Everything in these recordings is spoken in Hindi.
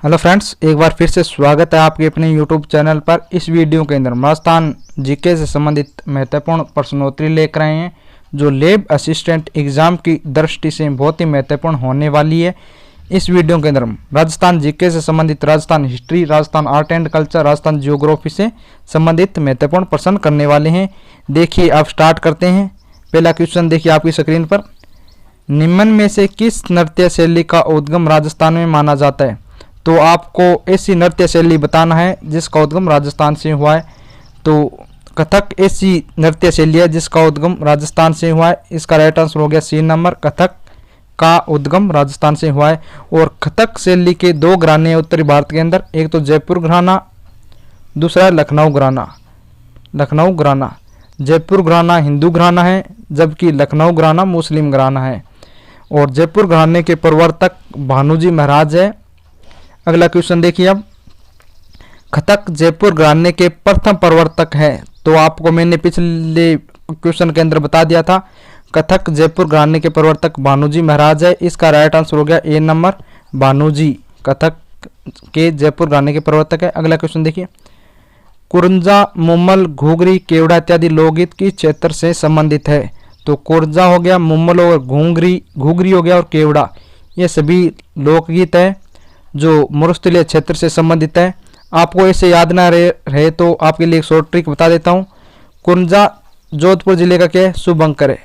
हेलो फ्रेंड्स, एक बार फिर से स्वागत है आपके अपने यूट्यूब चैनल पर। इस वीडियो के अंदर राजस्थान जीके से संबंधित महत्वपूर्ण प्रश्नोत्तरी लेकर आए हैं जो लैब असिस्टेंट एग्जाम की दृष्टि से बहुत ही महत्वपूर्ण होने वाली है। इस वीडियो के अंदर राजस्थान जीके से संबंधित Rajasthan history, Rajasthan art and culture, Rajasthan geography से संबंधित महत्वपूर्ण प्रश्न करने वाले हैं। देखिए, आप स्टार्ट करते हैं। पहला क्वेश्चन देखिए आपकी स्क्रीन पर। निम्न में से किस नृत्य शैली का उद्गम राजस्थान में माना जाता है? तो आपको ऐसी नृत्य शैली बताना है जिसका उद्गम राजस्थान से हुआ है। तो कथक ऐसी नृत्य शैली है जिसका उद्गम राजस्थान से हुआ है। इसका राइट आंसर हो गया सी नंबर, कथक का उद्गम राजस्थान से हुआ है। और कथक शैली के दो घराने हैं उत्तरी भारत के अंदर, एक तो जयपुर घराना, दूसरा लखनऊ घराना। लखनऊ घराना, जयपुर घराना हिंदू घराना है जबकि लखनऊ घराना मुस्लिम घराना है। और जयपुर घराने के प्रवर्तक भानुजी महाराज है। अगला क्वेश्चन देखिए अब। कथक जयपुर घराने के प्रथम प्रवर्तक है। तो आपको मैंने पिछले क्वेश्चन के अंदर बता दिया था, कथक जयपुर घराने के प्रवर्तक भानुजी महाराज है। इसका राइट आंसर हो गया ए नंबर, भानुजी कथक के जयपुर घराने के प्रवर्तक है। अगला क्वेश्चन देखिए। कुरंजा, मुम्मल, घुघरी, केवड़ा इत्यादि लोकगीत किस क्षेत्र से संबंधित है? तो कुरंजा हो गया, मुम्मल और घुघरी हो गया और केवड़ा, ये सभी लोकगीत है जो मरुस्थलीय क्षेत्र से संबंधित है। आपको ऐसे याद ना रहे तो आपके लिए एक शॉर्ट ट्रिक बता देता हूँ। कुरंजा जोधपुर जिले का क्या है? शुभंकर है।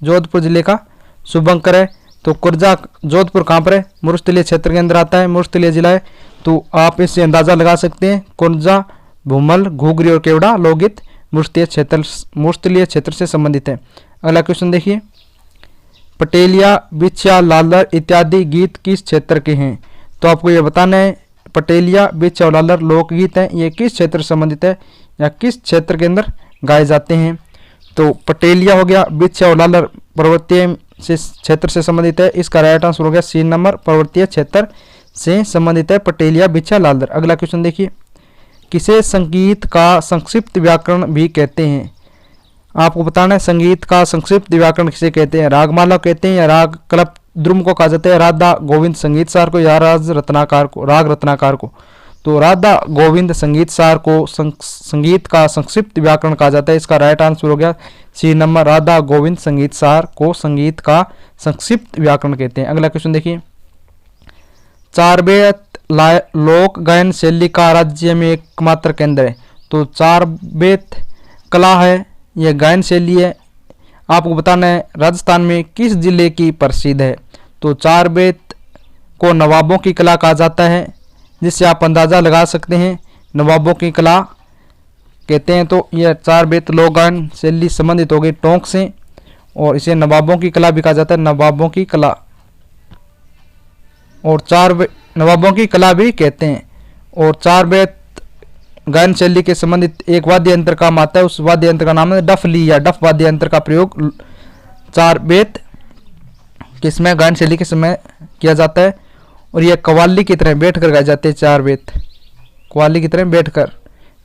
जोधपुर जिले का शुभंकर है। तो कुरंजा जोधपुर कहाँ पर है? मरुस्थलीय क्षेत्र के अंदर आता है, मरुस्थलीय जिला है। तो आप इससे अंदाजा लगा सकते हैं कुरंजा, भूमल, घुघरी और केवड़ा लोकगीत मरुस्थलीय क्षेत्र से संबंधित है। अगला क्वेश्चन देखिए। पटेलिया, बिछिया, लालर इत्यादि गीत किस क्षेत्र के हैं? तो आपको ये बताना है पटेलिया, बिछिया और लालर लोकगीत हैं, ये किस क्षेत्र से संबंधित है या किस क्षेत्र के अंदर गाए जाते हैं? तो पटेलिया हो गया, बिछिया और लालर पर्वतीय क्षेत्र से संबंधित है। इसका राइट आंसर हो गया सी नंबर, पर्वतीय क्षेत्र से संबंधित है पटेलिया, बिछिया, लालर। अगला क्वेश्चन देखिए। किसे संगीत का संक्षिप्त व्याकरण भी कहते हैं? आपको बताना है संगीत का संक्षिप्त व्याकरण किसे कहते हैं? रागमाला कहते हैं या राग कल्प द्रुम को कहा जाता है, राधा गोविंद संगीत सार को या राग रत्नाकार को? तो राधा गोविंद संगीत सार को संगीत का संक्षिप्त व्याकरण कहा जाता है। इसका राइट आंसर हो गया सी नंबर, राधा गोविंद संगीत सार को संगीत का संक्षिप्त व्याकरण कहते हैं। अगला क्वेश्चन देखिए। चारबेत लोक गायन शैली का राज्य में एकमात्र केंद्र है। तो चारबेत कला है, यह गायन शैली है। आपको बताना है राजस्थान में किस जिले की प्रसिद्ध है? तो चारबेत को नवाबों की कला कहा जाता है, जिससे आप अंदाज़ा लगा सकते हैं नवाबों की कला कहते हैं। तो यह चारबेत लोक गायन शैली संबंधित हो गई टोंक से, और इसे नवाबों की कला भी कहा जाता है, नवाबों की कला, और नवाबों की कला भी कहते हैं। और चारबेत गायन शैली के संबंधित एक वाद्य यंत्र काम आता है, उस वाद्य यंत्र का नाम है डफली या डफ वाद्य यंत्र का प्रयोग चारबेत किसमें गायन शैली के समय किया जाता है। और यह कव्वाली की तरह बैठकर गाए जाते हैं। चारबेत कव्वाली की तरह बैठकर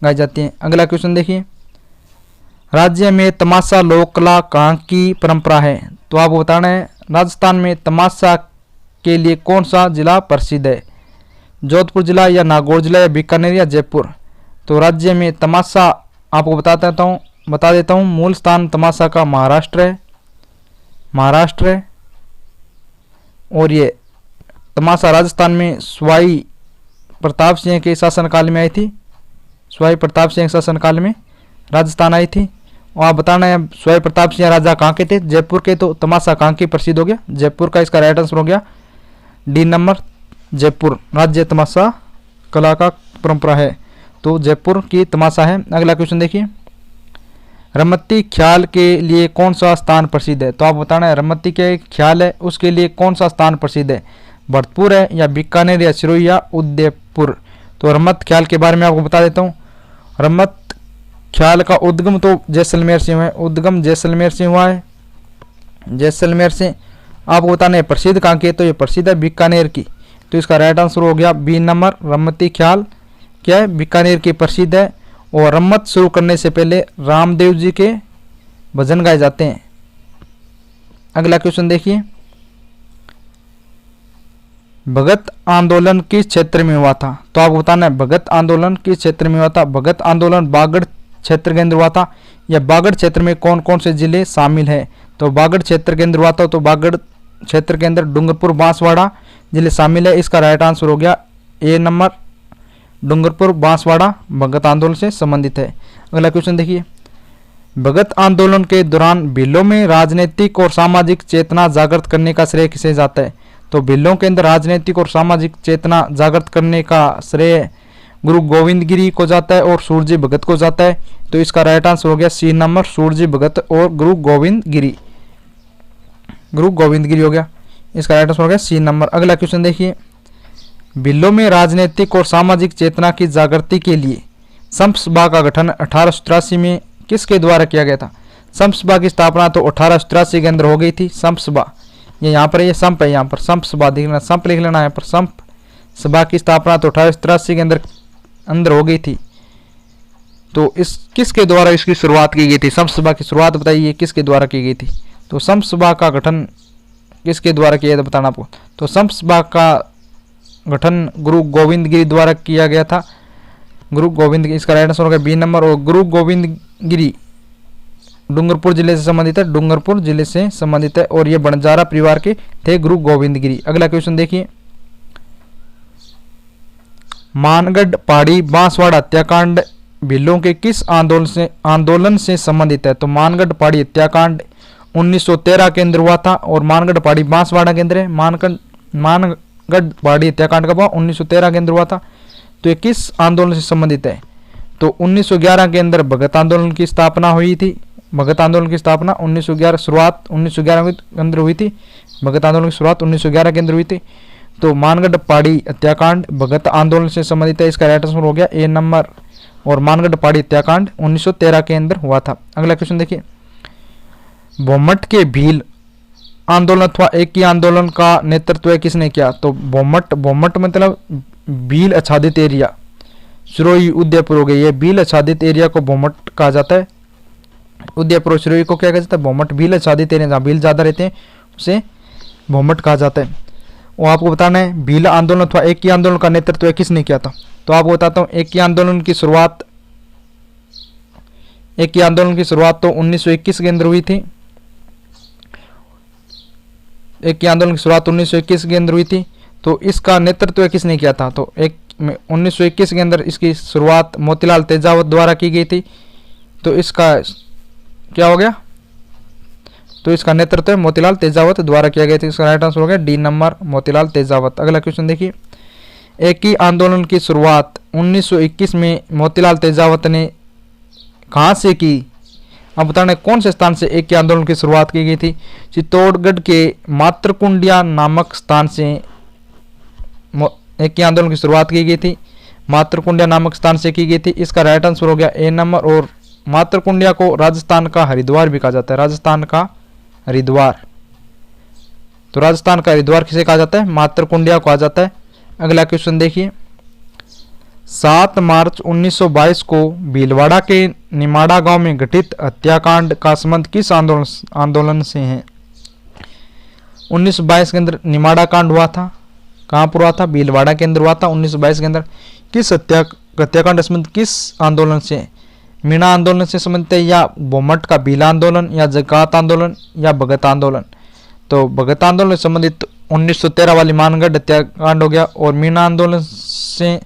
गाई जाती हैं। अगला क्वेश्चन देखिए। राज्य में तमाशा लोक कला कहाँ की परंपरा है? तो आपको बताना है राजस्थान में तमाशा के लिए कौन सा जिला प्रसिद्ध है? जोधपुर जिला या नागौर जिला या बीकानेर या जयपुर? तो राज्य में तमाशा आपको बता देता हूँ मूल स्थान तमाशा का महाराष्ट्र है। और ये तमाशा राजस्थान में स्वाई प्रताप सिंह के शासनकाल में आई थी। स्वाई प्रताप सिंह शासनकाल में राजस्थान आई थी। और आप बताना है स्वाई प्रताप सिंह राजा कहाँ के थे? जयपुर के। तो तमाशा कहाँ की प्रसिद्ध हो गया? जयपुर का। इसका राइट आंसर हो गया डी नंबर, जयपुर राज्य तमाशा कला का परंपरा है। तो जयपुर की तमाशा है। अगला क्वेश्चन देखिए। रमत्ती ख्याल के लिए कौन सा स्थान प्रसिद्ध है? तो आप बताना है रमत्ती के ख्याल है उसके लिए कौन सा स्थान प्रसिद्ध है? भरतपुर है या बीकानेर या सिरोही या उदयपुर? तो रमत ख्याल के बारे में आपको बता देता हूँ। रमत ख्याल का उद्गम तो जैसलमेर से हुआ है, उद्गम जैसलमेर से हुआ है। जैसलमेर से आपको बताना है प्रसिद्ध कहाँ की है? तो ये प्रसिद्ध है बीकानेर की। तो इसका राइट आंसर हो गया बी नंबर, रमती ख्याल क्या है? बीकानेर की प्रसिद्ध है। और रम्मत शुरू करने से पहले रामदेव जी के भजन गाए जाते हैं। अगला क्वेश्चन देखिए। भगत आंदोलन किस क्षेत्र में हुआ था? तो आपको बताना है भगत आंदोलन किस क्षेत्र में हुआ था। भगत आंदोलन बागड़ क्षेत्र के अंदर हुआ था। या बागड़ क्षेत्र में कौन कौन से जिले शामिल है? तो बागड़ क्षेत्र के अंदर हुआ था, तो बागड़ क्षेत्र के अंदर डूंगरपुर बांसवाड़ा जिले शामिल है। इसका राइट आंसर हो गया ए नंबर, डूंगरपुर बांसवाड़ा भगत आंदोलन से संबंधित है। अगला क्वेश्चन देखिए, भगत आंदोलन के दौरान भीलों में राजनीतिक और सामाजिक चेतना जागृत करने का श्रेय किसे जाता है? तो भीलों के अंदर राजनीतिक और सामाजिक चेतना जागृत करने का श्रेय गुरु गोविंद गिरी को जाता है और सूरजी भगत को जाता है। तो इसका राइट आंसर हो गया सी नंबर, सूरजी भगत और गुरु गोविंद गिरी। गुरु गोविंद गिरी हो गया, इसका राइट आंसर हो गया सी नंबर। अगला क्वेश्चन देखिए, भीलों में राजनीतिक और सामाजिक चेतना की जागृति के लिए संप सभा का गठन 1883 में किसके द्वारा किया गया था? संप सभा की स्थापना तो 1883 के अंदर हो गई थी। संप सभा ये यहाँ पर, ये संप है, यहाँ पर संप सभा देख लेना, संप लिख लेना यहाँ पर। संप सभा की स्थापना तो 1883 के अंदर हो गई थी। तो इस किसके द्वारा इसकी शुरुआत की गई थी? संप सभा की शुरुआत बताइए किसके द्वारा की गई थी? तो संप सभा का गठन किसके द्वारा किया था बताना आपको। तो संप सभा का गठन गुरु गोविंद गिरी द्वारा किया गया था। गुरु गोविंद, इसका राइट आंसर होगा बी नंबर। और गुरु गोविंद गिरी डूंगरपुर जिले से संबंधित है, डूंगरपुर जिले से संबंधित है और ये बंजारा परिवार के थे गुरु गोविंद गिरी। अगला क्वेश्चन देखिए, मानगढ़ पहाड़ी बांसवाड़ा हत्याकांड भीलों के किस आंदोलन से संबंधित है? तो मानगढ़ पहाड़ी हत्याकांड 1913 के अंदर हुआ था और मानगढ़ पहाड़ी बांसवाड़ा के अंदर है। मानगढ़ पहाड़ी हत्याकांड कब हुआ? 1913 के अंदर हुआ था। तो ये किस आंदोलन से संबंधित है? तो 1911 के अंदर भगत आंदोलन की स्थापना हुई थी। भगत आंदोलन की स्थापना 1911 शुरुआत 1911 के अंदर हुई थी। भगत आंदोलन की शुरुआत 1911 के अंदर हुई थी। तो मानगढ़ पहाड़ी हत्याकांड भगत आंदोलन से संबंधित है, इसका राइट आंसर हो गया ए नंबर। और मानगढ़ पहाड़ी हत्याकांड 1913 के अंदर हुआ था। अगला क्वेश्चन देखिए, भोमट के भील आंदोलन अथवा एक ही आंदोलन का नेतृत्व किसने किया? तो भोमट मतलब भील आच्छादित एरिया, सिरोही उदयपुर हो गई। ये भील आच्छादित एरिया को भोमट कहा जाता है। उदयपुर सिरोही को क्या कहा जाता है? भोमट। भील आच्छादित एरिया जहाँ भील ज्यादा रहते हैं उसे भोमट कहा जाता है। वो आपको बताना है भील आंदोलन अथवा एक ही आंदोलन का नेतृत्व किसने किया था? तो आपको बताता हूँ, एक ही आंदोलन की शुरुआत तो 1921 के अंदर हुई थी। एक ही आंदोलन की शुरुआत 1921 के अंदर हुई थी। तो इसका नेतृत्व किसने किया था? तो 1921 के अंदर इसकी शुरुआत मोतीलाल तेजावत द्वारा की गई थी। तो इसका क्या हो गया? तो इसका नेतृत्व मोतीलाल तेजावत द्वारा किया गया था। इसका राइट आंसर हो गया डी नंबर, मोतीलाल तेजावत। अगला क्वेश्चन देखिए, एक ही आंदोलन की शुरुआत 1921 में मोतीलाल तेजावत ने कहाँ से की? अब बताना कौन से स्थान से एक ही आंदोलन की शुरुआत की गई थी? चित्तौड़गढ़ के मातृकुंडिया नामक स्थान से एक ही आंदोलन की शुरुआत की गई थी। मातृकुंडिया नामक स्थान से की गई थी। इसका राइट आंसर हो गया ए नंबर। और मातृकुंडिया को राजस्थान का हरिद्वार भी कहा जाता है। राजस्थान का हरिद्वार, तो राजस्थान का हरिद्वार किसे कहा जाता है? मातृकुंडिया को कहा जाता है। अगला क्वेश्चन देखिए, 7 मार्च 1922 को भीलवाड़ा के निमाड़ा गांव में घटित हत्याकांड का संबंध किस आंदोलन से है? 1922 के अंदर निमाड़ा कांड हुआ था। कहाँ पर हुआ था? भीलवाड़ा के अंदर हुआ था 1922 के अंदर। किस हत्याकांड संबंध किस आंदोलन से? मीणा आंदोलन से संबंधित है, या भोमट का भील आंदोलन, या जकात आंदोलन, या भगत आंदोलन? तो भगत आंदोलन से संबंधित 1913 वाली मानगढ़ हत्याकांड हो गया और मीणा आंदोलन से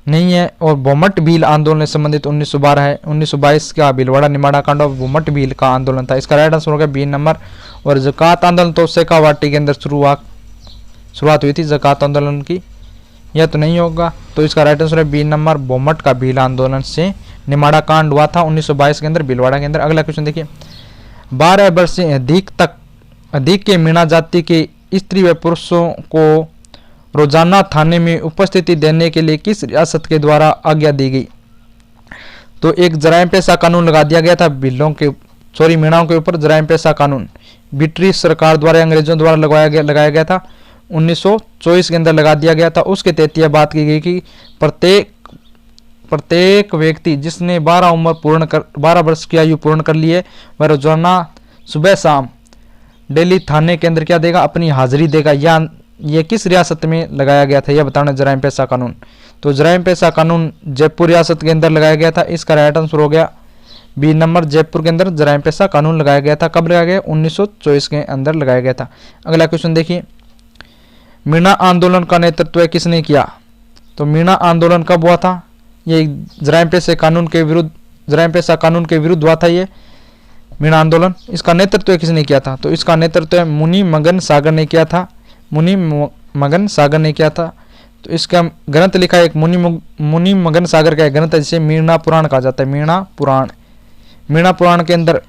नहीं है। और भोमट भील आंदोलन से संबंधित 1912 है। 1922 का भीलवाड़ा निमाड़ा कांड और भोमट भील का आंदोलन था। इसका राइट आंसर हो गया बी नंबर। और जकात आंदोलन तो शेखावाटी के अंदर शुरुआत हुई थी जकात आंदोलन की, यह तो नहीं होगा। तो इसका राइट आंसर है बी नंबर, भोमट का भील आंदोलन से निमाड़ा कांड हुआ था 1922 के अंदर भीलवाड़ा के अंदर। अगला क्वेश्चन देखिए, 12 वर्ष से अधिक के मीणा जाति के स्त्री व पुरुषों को रोजाना थाने में उपस्थिति देने के लिए किस रियासत के द्वारा आज्ञा दी गई? तो एक जराइम पेशा कानून लगा दिया गया था भीलों के मीणाओं के ऊपर। जराइम पेशा कानून ब्रिटिश सरकार द्वारा, अंग्रेजों द्वारा लगाया गया था। 1924 के अंदर लगा दिया गया था। उसके तहत यह बात की गई कि प्रत्येक व्यक्ति जिसने 12 वर्ष की आयु पूर्ण कर ली है, वह रोजाना सुबह शाम डेली थाने के अंदर क्या देगा? अपनी हाजिरी देगा। या ये किस रियासत में लगाया गया था, यह बताना जराइम पेशा कानून। तो जराइम पेशा कानून जयपुर रियासत के अंदर लगाया गया था। इसका राइट आंसर हो गया बी नंबर, जयपुर के अंदर जराइम पेशा कानून लगाया गया था। कब लगाया गया? 1924 के अंदर लगाया गया था। अगला क्वेश्चन देखिए, मीणा आंदोलन का नेतृत्व किसने किया? तो मीणा आंदोलन कब हुआ था? ये जराइम पेशा कानून के विरुद्ध हुआ था ये मीणा आंदोलन। इसका नेतृत्व किसने किया था? तो इसका नेतृत्व मुनि मगन सागर ने किया था। मुनि मगन सागर ने किया था। तो इसका ग्रंथ लिखा है एक मुनि मगन सागर का ग्रंथ है जिसे मीणा पुराण कहा जाता है। मीणा पुराण के अंदर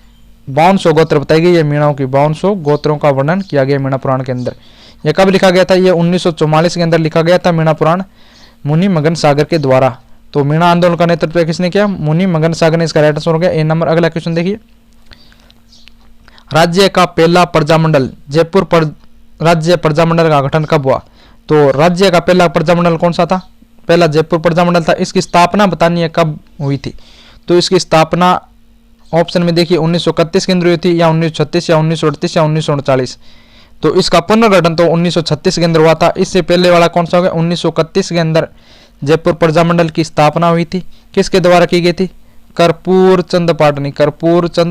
5200 गोत्र बताई गई है। मीणाओं की 5200 गोत्रों का वर्णन किया गया मीणा पुराण के अंदर। यह कब लिखा गया था? यह 1944 के अंदर लिखा गया था मीणा पुराण मुनि मगन सागर के द्वारा। तो मीणा आंदोलन का नेतृत्व किसने किया? मुनि मगन सागर ने। इसका राइट आंसर हो गया ए नंबर। अगला क्वेश्चन देखिए, राज्य का पहला प्रजामंडल राज्य प्रजामंडल का गठन कब हुआ? तो राज्य का पहला प्रजामंडल कौन सा था? पहला जयपुर प्रजामंडल था। इसकी स्थापना बतानी है कब हुई थी? तो इसकी स्थापना ऑप्शन में देखिए 1931 के अंदर हुई थी, या 1936 या 1938 या 1939। तो इसका पुनर्गठन तो 1936 के अंदर हुआ था। इससे पहले वाला कौन सा हो गया? 1931 के अंदर जयपुर प्रजामंडल की स्थापना हुई थी। किसके द्वारा की गई थी? कर्पूर चंद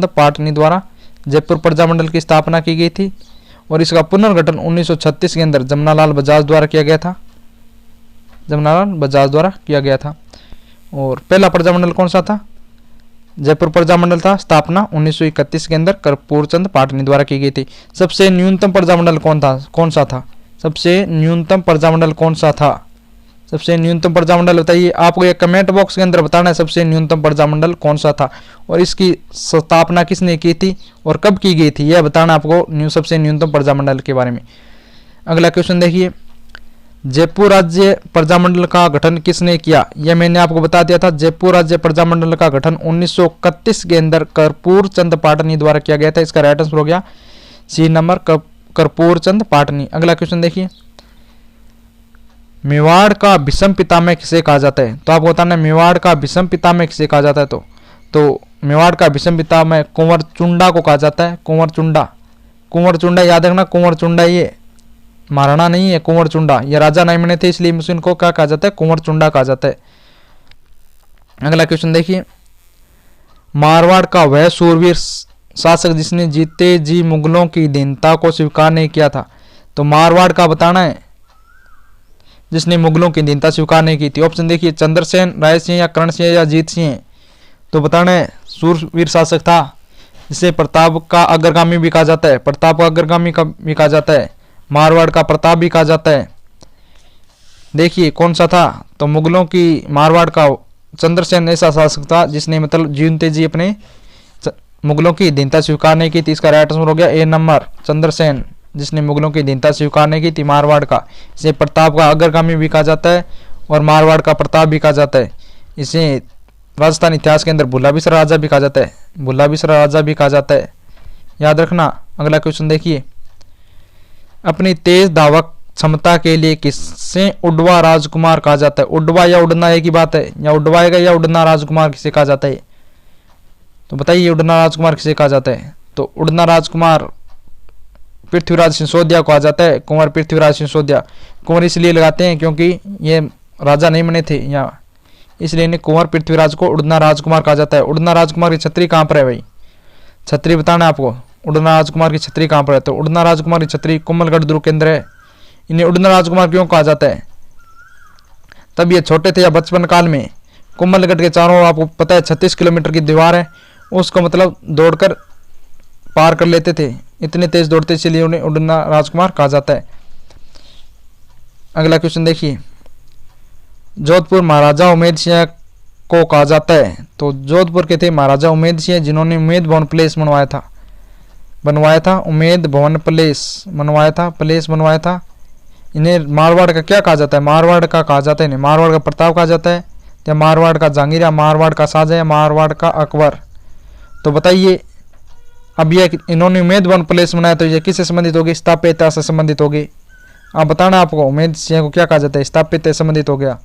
पाटनी द्वारा जयपुर प्रजामंडल की स्थापना की गई थी। और इसका पुनर्गठन 1936 के अंदर जमनालाल बजाज द्वारा किया गया था। और पहला प्रजामंडल कौन सा था? जयपुर प्रजामंडल था। स्थापना 1931 के अंदर कर्पूर चंद पाटनी द्वारा की गई थी। सबसे न्यूनतम प्रजामंडल कौन सा था? सबसे न्यूनतम प्रजामंडल बताइए। आपको ये कमेंट बॉक्स के अंदर बताना है सबसे न्यूनतम प्रजामंडल कौन सा था और इसकी स्थापना किसने की थी और कब की गई थी, यह बताना आपको सबसे न्यूनतम प्रजामंडल के बारे में। अगला क्वेश्चन देखिए, जयपुर राज्य प्रजामंडल का गठन किसने किया? यह मैंने आपको बता दिया था। जयपुर राज्य प्रजामंडल का गठन 1931 के अंदर कर्पूर चंद पाटनी द्वारा किया गया था। इसका राइट आंसर हो गया सी नंबर, कर्पूर चंद पाटनी। अगला क्वेश्चन देखिए, मेवाड़ का भीष्म पितामह किसे कहा जाता है? तो आपको बताना है मेवाड़ का भीष्म पितामह किसे कहा जाता है। तो मेवाड़ का भीष्म पितामह कुंवर चुंडा को कहा जाता है। कुंवर चुंडा याद रखना। कुंवर चुंडा ये महाराणा नहीं है, कुंवर चुंडा ये राजा नहीं बने थे, इसलिए इनको क्या कहा जाता है? कुंवर चुंडा कहा जाता है। अगला क्वेश्चन देखिए, मारवाड़ का वह सूरवीर शासक जिसने जीते जी मुगलों की दीनता को स्वीकार नहीं किया था। तो मारवाड़ का बताना है जिसने मुगलों की दीनता स्वीकार नहीं की थी। ऑप्शन देखिए, चंद्रसेन, राय सिंह या कर्ण सिंह या जीत सिंह। तो बताना है सूरवीर शासक था जिसे प्रताप का अग्रगामी भी कहा जाता है। प्रताप का अग्रगामी का भी कहा जाता है। मारवाड़ का प्रताप भी कहा जाता है। देखिए कौन सा था? तो मुगलों की मारवाड़ का चंद्रसेन ऐसा शासक था जिसने मतलब जीवते जी अपने मुगलों की दीनता स्वीकार नहीं की थी। इसका राइट आंसर हो गया ए नंबर, चंद्रसेन जिसने मुगलों की दीनता स्वीकार नहीं की थी मारवाड़ का। इसे प्रताप का अग्रगामी भी कहा जाता है और मारवाड़ का प्रताप भी कहा जाता है। इसे राजस्थान इतिहास के अंदर भुल्ला बिसरा राजा भी कहा जाता है। याद रखना। अगला क्वेश्चन देखिए, अपनी तेज धावक क्षमता के लिए किसे उडवा राजकुमार कहा जाता है? उडवा या उड़ना एक ही बात है, या उडवाएगा या उड़ना राजकुमार किसे कहा जाता है? तो बताइए उड़ना राजकुमार किसे कहा जाता है? तो उड़ना राजकुमार पृथ्वीराज सिंसोदिया को कहा जाता है। कुंवर पृथ्वीराज सिंसोदिया। कुंवर इसलिए लगाते हैं क्योंकि ये राजा नहीं बने थे यहाँ, इसलिए इन्हें कुंवर पृथ्वीराज को उड़ना राजकुमार कहा जाता है। उड़ना राजकुमार की छतरी कहाँ पर है भाई? छतरी बताना है आपको। उड़ना राजकुमार की छतरी कहाँ पर है? तो उड़ना राजकुमार की छतरी कुंभलगढ़ दुर्ग के अंदर है। इन्हें उड़ना राजकुमार क्यों कहा जाता है? तब ये छोटे थे या बचपन काल में कुंभलगढ़ के चारों आपको पता है 36 किलोमीटर की दीवार है, उसको मतलब दौड़कर पार कर लेते थे। इतने तेज दौड़ते, इसलिए उन्हें उड़ना राजकुमार कहा जाता है। अगला क्वेश्चन देखिए, जोधपुर महाराजा उमेद सिंह को कहा जाता है। तो जोधपुर के थे महाराजा उमेद सिंह जिन्होंने उमेद भवन प्लेस बनवाया था। उमेद भवन प्लेस बनवाया था। इन्हें मारवाड़ का क्या कहा जाता है? मारवाड़ का कहा जाता है। इन्हें मारवाड़ का प्रताप कहा जाता है, या मारवाड़ का जहांगीर, या मारवाड़ का शाहजहां, या मारवाड़ का अकबर। तो बताइए, अब ये इन्होंने उमेद भवन प्लेस बनाया तो ये किससे संबंधित होगी? स्थापत्यता से संबंधित होगी। आप बताना आपको उमेद सिंह को क्या कहा जाता है? स्थापत्यता से संबंधित हो गया।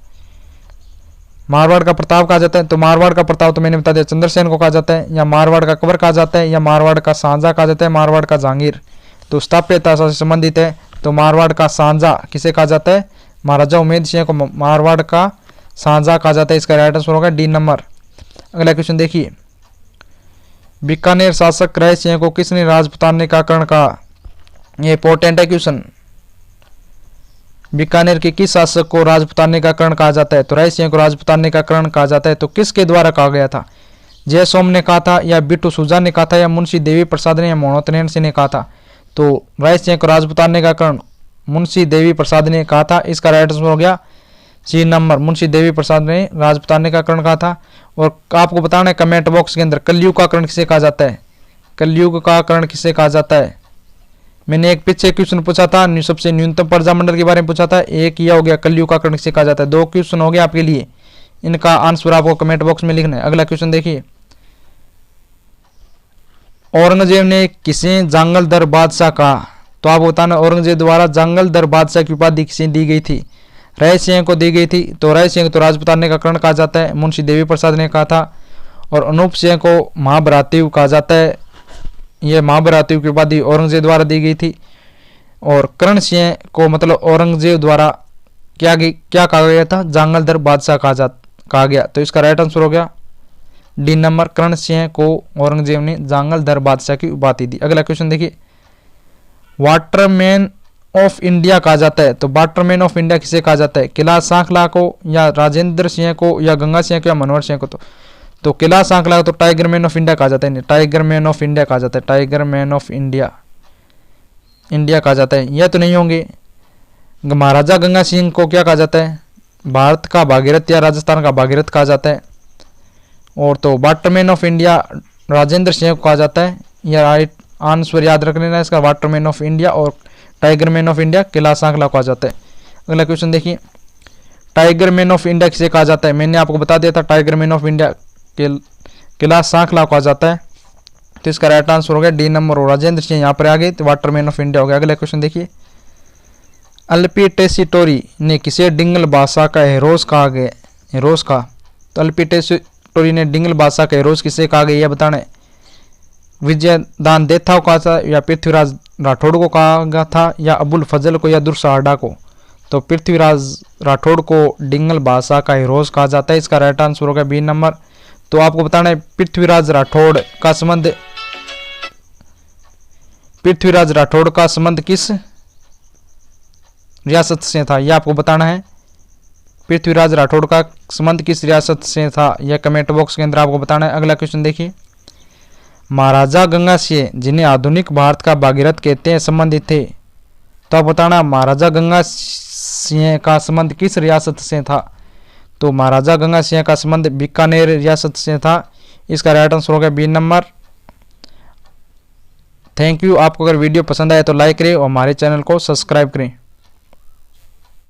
मारवाड़ का प्रताप कहा जाता है। तो मारवाड़ का प्रताप तो मैंने बता दिया चंद्रसेन को कहा जाता है, या मारवाड़ का अकबर कहा जाता है, या मारवाड़ का शाहजहां कहा जाता है, मारवाड़ का जहांगीर। तो स्थापत्यता से संबंधित है तो मारवाड़ का सांझा किसे कहा जाता है? महाराजा उमेद सिंह को मारवाड़ का सांझा कहा जाता है। इसका राइट आंसर होगा डी नंबर। अगला क्वेश्चन देखिए, बीकानेर शासक राय सिंह को किसने राजपुताने का कर्ण कहा? ये इंपॉर्टेंट है क्वेश्चन। बीकानेर के किस शासक को राजपुताने का कर्ण कहा जाता है? तो राय सिंह को राजपुताने का कर्ण कहा जाता है। तो किसके द्वारा कहा गया था? जय सोम ने कहा था, या बिट्टू सुजा ने कहा था, या मुंशी देवी प्रसाद ने, या मोहनोत्तरैन सिंह ने कहा था? तो राय सिंह को राजपुताने का कर्ण मुंशी देवी प्रसाद ने कहा था। इसका राइट आंसर हो गया सी नंबर, मुंशी देवी प्रसाद ने राजपुताने का कर्ण कहा था। और आपको बताना है कमेंट बॉक्स के अंदर कलयुग का कर्ण किसे कहा जाता है? कलयुग का कर्ण किसे कहा जाता है? मैंने एक पीछे क्वेश्चन पूछा था, सबसे न्यूनतम प्रजा मंडल के बारे में पूछा था, एक यह हो गया कलयुग का कर्ण किसे कहा जाता है। 2 क्वेश्चन हो गया आपके लिए, इनका आंसर आपको कमेंट बॉक्स में लिखना है। अगला क्वेश्चन देखिए, औरंगजेब ने किसे जांगल दर बादशाह कहा? तो आप बताना औरंगजेब द्वारा जांगल दर बादशाह की उपाधि किसे दी गई थी? राय सिंह को दी गई थी। तो राय सिंह तो राजपुताने का कर्ण कहा जाता है, मुंशी देवी प्रसाद ने कहा था। और अनूप सिंह को महाभ्रातृ कहा जाता है, यह महाभ्रातृ की उपाधि औरंगजेब द्वारा दी गई थी। और कर्ण सिंह को मतलब औरंगजेब द्वारा क्या कहा गया था? जांगल दर बादशाह कहा गया। तो इसका राइट आंसर हो गया डी नंबर, कर्ण सिंह को औरंगजेब ने जांगल दर बादशाह की उपाधि दी। अगला क्वेश्चन देखिए, वाटरमैन ऑफ इंडिया कहा जाता है। तो वाटरमैन ऑफ इंडिया किसे कहा जाता है? किला सांखला को, या राजेंद्र सिंह को, या गंगा सिंह को, या मनोहर सिंह को? तो किला सांखला तो टाइगर मैन ऑफ इंडिया कहा जाता है, टाइगर मैन ऑफ इंडिया कहा जाता है, टाइगर मैन ऑफ इंडिया कहा जाता है। यह तो नहीं होंगे। महाराजा गंगा सिंह को क्या कहा जाता है? भारत का भागीरथ या राजस्थान का भागीरथ कहा जाता है। और तो Waterman of India Rajendra Singh को कहा जाता है। यह राइट आंसर याद रख लेना इसका, वाटरमैन ऑफ इंडिया। और टाइगर मैन ऑफ इंडिया किला सांखला को कहा जाता है। अगला क्वेश्चन देखिए, टाइगर मैन ऑफ इंडिया किसे कहा जाता है? मैंने आपको बता दिया था, टाइगर मैन ऑफ इंडिया किला सांखला कहा जाता है। तो इसका राइट आंसर हो गया डी नंबर, और राजेंद्र सिंह यहाँ पर आ गए तो वाटरमैन ऑफ इंडिया हो गया। अगला क्वेश्चन देखिए, अल्पी ने किसे डिंगल भाषा का हेरोज कहा गया? हेरोज का, तो अल्पी ने डिंगल भाषा का हेरोज किसे कहा गया? यह बताना है। विजयदान देथा को कहा था, या पृथ्वीराज राठौड़ को कहा गया था, या अबुल फजल को, या दुर्साहडा को? तो पृथ्वीराज राठौड़ को डिंगल भाषा का हेरोज कहा जाता है। इसका राइट आंसर होगा बी नंबर। तो आपको बताना है पृथ्वीराज राठौड़ का संबंध किस रियासत से था? यह आपको बताना है। पृथ्वीराज राठौड़ का संबंध किस रियासत से था? यह कमेंट बॉक्स के अंदर आपको बताना है। अगला क्वेश्चन देखिए, महाराजा गंगा सिंह जिन्हें आधुनिक भारत का भागीरथ कहते हैं संबंधित थे। तो आप बताना महाराजा गंगा सिंह का संबंध किस रियासत से था? तो महाराजा गंगा सिंह का संबंध बीकानेर रियासत से था। इसका राइट आंसर होगा बी नंबर। Thank you. आपको अगर वीडियो पसंद आए तो लाइक करें और हमारे चैनल को सब्सक्राइब करें।